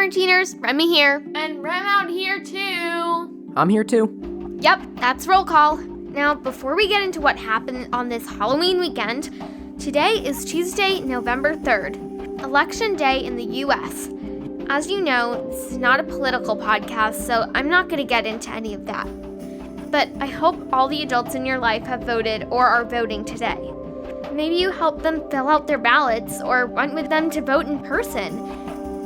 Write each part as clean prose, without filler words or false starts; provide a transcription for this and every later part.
Quarantiners, Remy here. And Rem out here too. I'm here too. Yep, that's roll call. Now, before we get into what happened on this Halloween weekend, today is Tuesday, November 3rd, Election Day in the U.S. As you know, this is not a political podcast, so I'm not going to get into any of that. But I hope all the adults in your life have voted or are voting today. Maybe you helped them fill out their ballots or went with them to vote in person.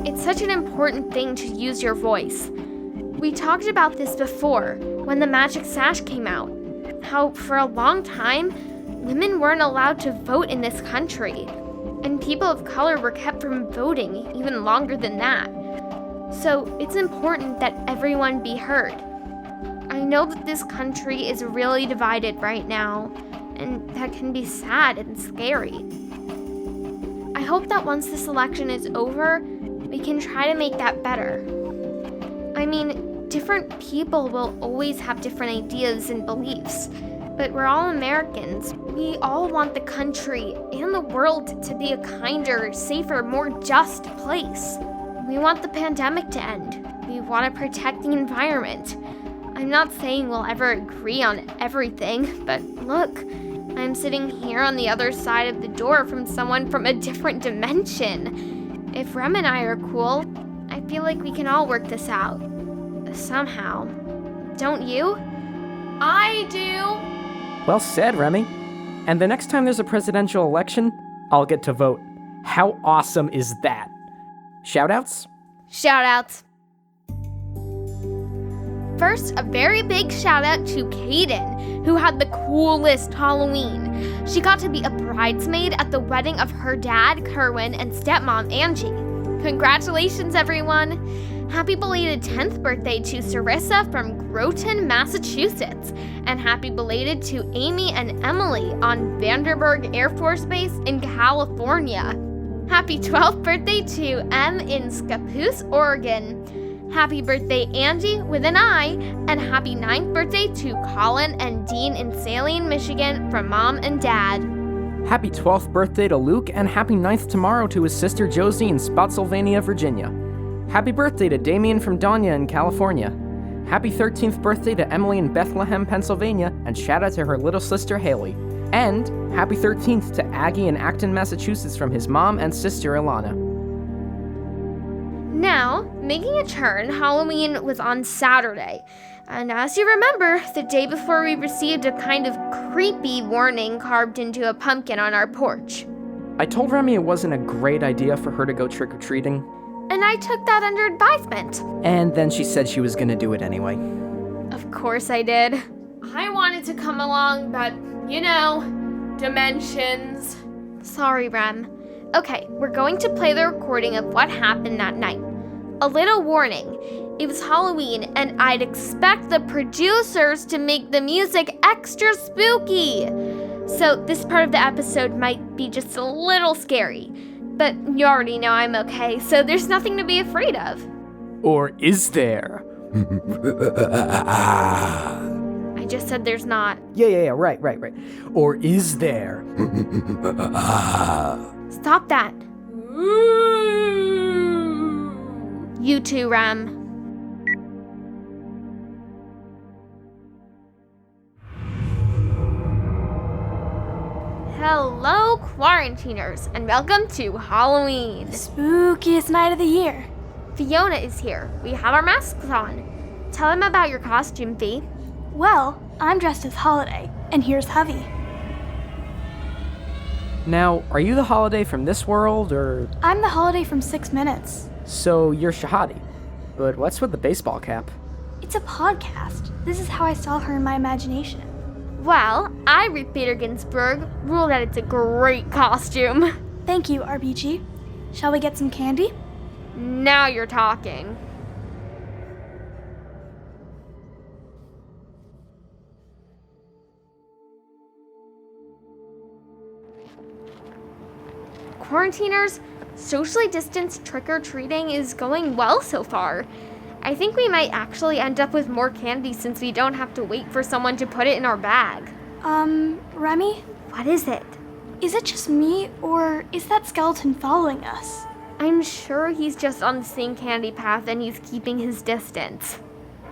It's such an important thing to use your voice. We talked about this before when the Magic Sash came out, how for a long time, women weren't allowed to vote in this country, and people of color were kept from voting even longer than that. So it's important that everyone be heard. I know that this country is really divided right now, and that can be sad and scary. I hope that once this election is over, we can try to make that better. I mean, different people will always have different ideas and beliefs, but we're all Americans. We all want the country and the world to be a kinder, safer, more just place. We want the pandemic to end. We want to protect the environment. I'm not saying we'll ever agree on everything, but look, I'm sitting here on the other side of the door from someone from a different dimension. If Rem and I are cool, I feel like we can all work this out. Somehow. Don't you? I do. Well said, Remy. And the next time there's a presidential election, I'll get to vote. How awesome is that? Shoutouts? Shoutouts. First, a very big shout out to Kaden, who had the coolest Halloween. She got to be a bridesmaid at the wedding of her dad, Kerwin, and stepmom, Angie. Congratulations, everyone! Happy belated 10th birthday to Sarissa from Groton, Massachusetts. And happy belated to Amy and Emily on Vandenberg Air Force Base in California. Happy 12th birthday to Em in Scappoose, Oregon. Happy birthday, Angie, with an I, and happy 9th birthday to Colin and Dean in Saline, Michigan, from Mom and Dad. Happy 12th birthday to Luke, and happy 9th tomorrow to his sister Josie in Spotsylvania, Virginia. Happy birthday to Damien from Danya in California. Happy 13th birthday to Emily in Bethlehem, Pennsylvania, and shout out to her little sister Haley. And happy 13th to Aggie in Acton, Massachusetts from his mom and sister Ilana. Now, making a turn, Halloween was on Saturday. And as you remember, the day before we received a kind of creepy warning carved into a pumpkin on our porch. I told Remy it wasn't a great idea for her to go trick-or-treating. And I took that under advisement. And then she said she was gonna do it anyway. Of course I did. I wanted to come along, but, you know, dimensions. Sorry, Rem. Okay, we're going to play the recording of what happened that night. A little warning. It was Halloween, and I'd expect the producers to make the music extra spooky. So this part of the episode might be just a little scary. But you already know I'm okay, so there's nothing to be afraid of. Or is there? I just said there's not. Yeah, right. Or is there? Stop that. You too, Rem. Hello, Quarantiners, and welcome to Halloween. The spookiest night of the year. Fiona is here. We have our masks on. Tell them about your costume, Fee. Well, I'm dressed as Holiday, and here's Hovey. Now, are you the Holiday from this world, or...? I'm the Holiday from 6 Minutes. So, you're Shahadi. But what's with the baseball cap? It's a podcast. This is how I saw her in my imagination. Well, I, Ruth Bader Ginsburg, rule that it's a great costume. Thank you, RBG. Shall we get some candy? Now you're talking. Quarantiners, socially distanced trick-or-treating is going well so far. I think we might actually end up with more candy since we don't have to wait for someone to put it in our bag. Remy? What is it? Is it just me, or is that skeleton following us? I'm sure he's just on the same candy path and he's keeping his distance.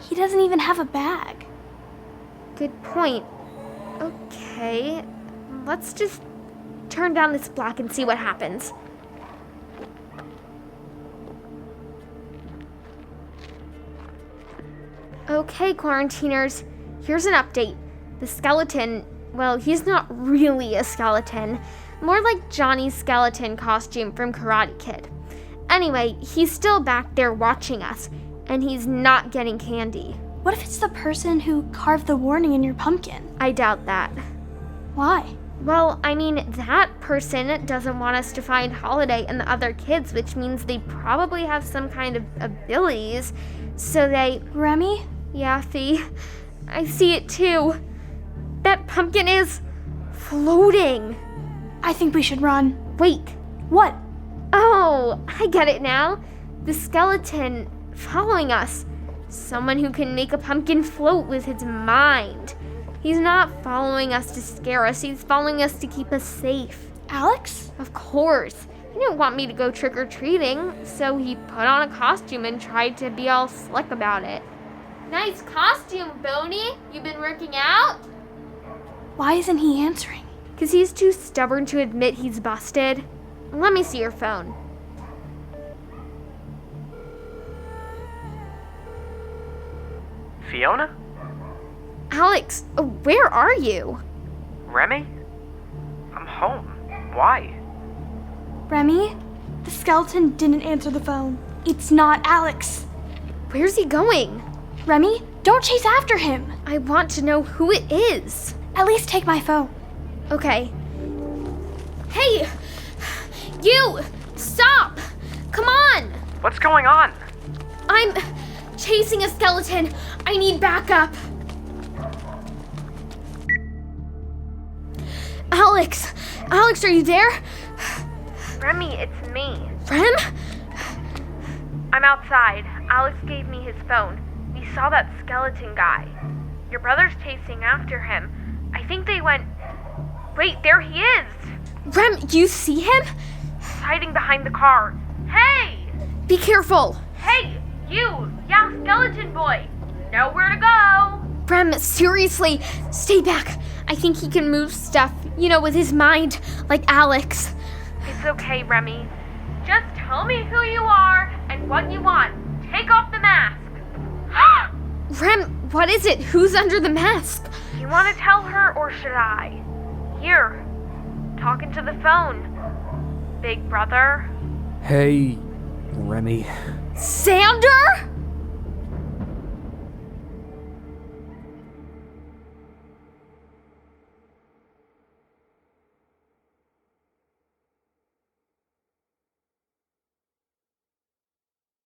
He doesn't even have a bag. Good point. Okay, let's just turn down this black and see what happens. Okay, quarantiners, here's an update. The skeleton, well, he's not really a skeleton, more like Johnny's skeleton costume from Karate Kid. Anyway, he's still back there watching us, and he's not getting candy. What if it's the person who carved the warning in your pumpkin? I doubt that. Why? Well, I mean, that person doesn't want us to find Holiday and the other kids, which means they probably have some kind of abilities, so they... Remy? Yeah, Fee, I see it too. That pumpkin is floating. I think we should run. Wait. What? Oh, I get it now. The skeleton following us. Someone who can make a pumpkin float with his mind. He's not following us to scare us. He's following us to keep us safe. Alex? Of course. He didn't want me to go trick-or-treating, so he put on a costume and tried to be all slick about it. Nice costume, Boney. You been working out? Why isn't he answering? 'Cause he's too stubborn to admit he's busted. Let me see your phone. Fiona? Alex, where are you? Remy? I'm home. Why? Remy? The skeleton didn't answer the phone. It's not Alex. Where's he going? Remy, don't chase after him. I want to know who it is. At least take my phone. Okay. Hey! You! Stop! Come on! What's going on? I'm chasing a skeleton. I need backup. Alex! Alex, are you there? Remy, it's me. Rem? I'm outside. Alex gave me his phone. We saw that skeleton guy. Your brother's chasing after him. I think they went... Wait, there he is! Rem, you see him? Hiding behind the car. Hey! Be careful. Hey, you! Yeah, skeleton boy! Know where to go! Rem, seriously, stay back. I think he can move stuff, with his mind, like Alex. It's okay, Remy. Just tell me who you are and what you want. Take off the mask. Rem, what is it? Who's under the mask? You want to tell her or should I? Here, talking to the phone. Big brother. Hey, Remy. Sander?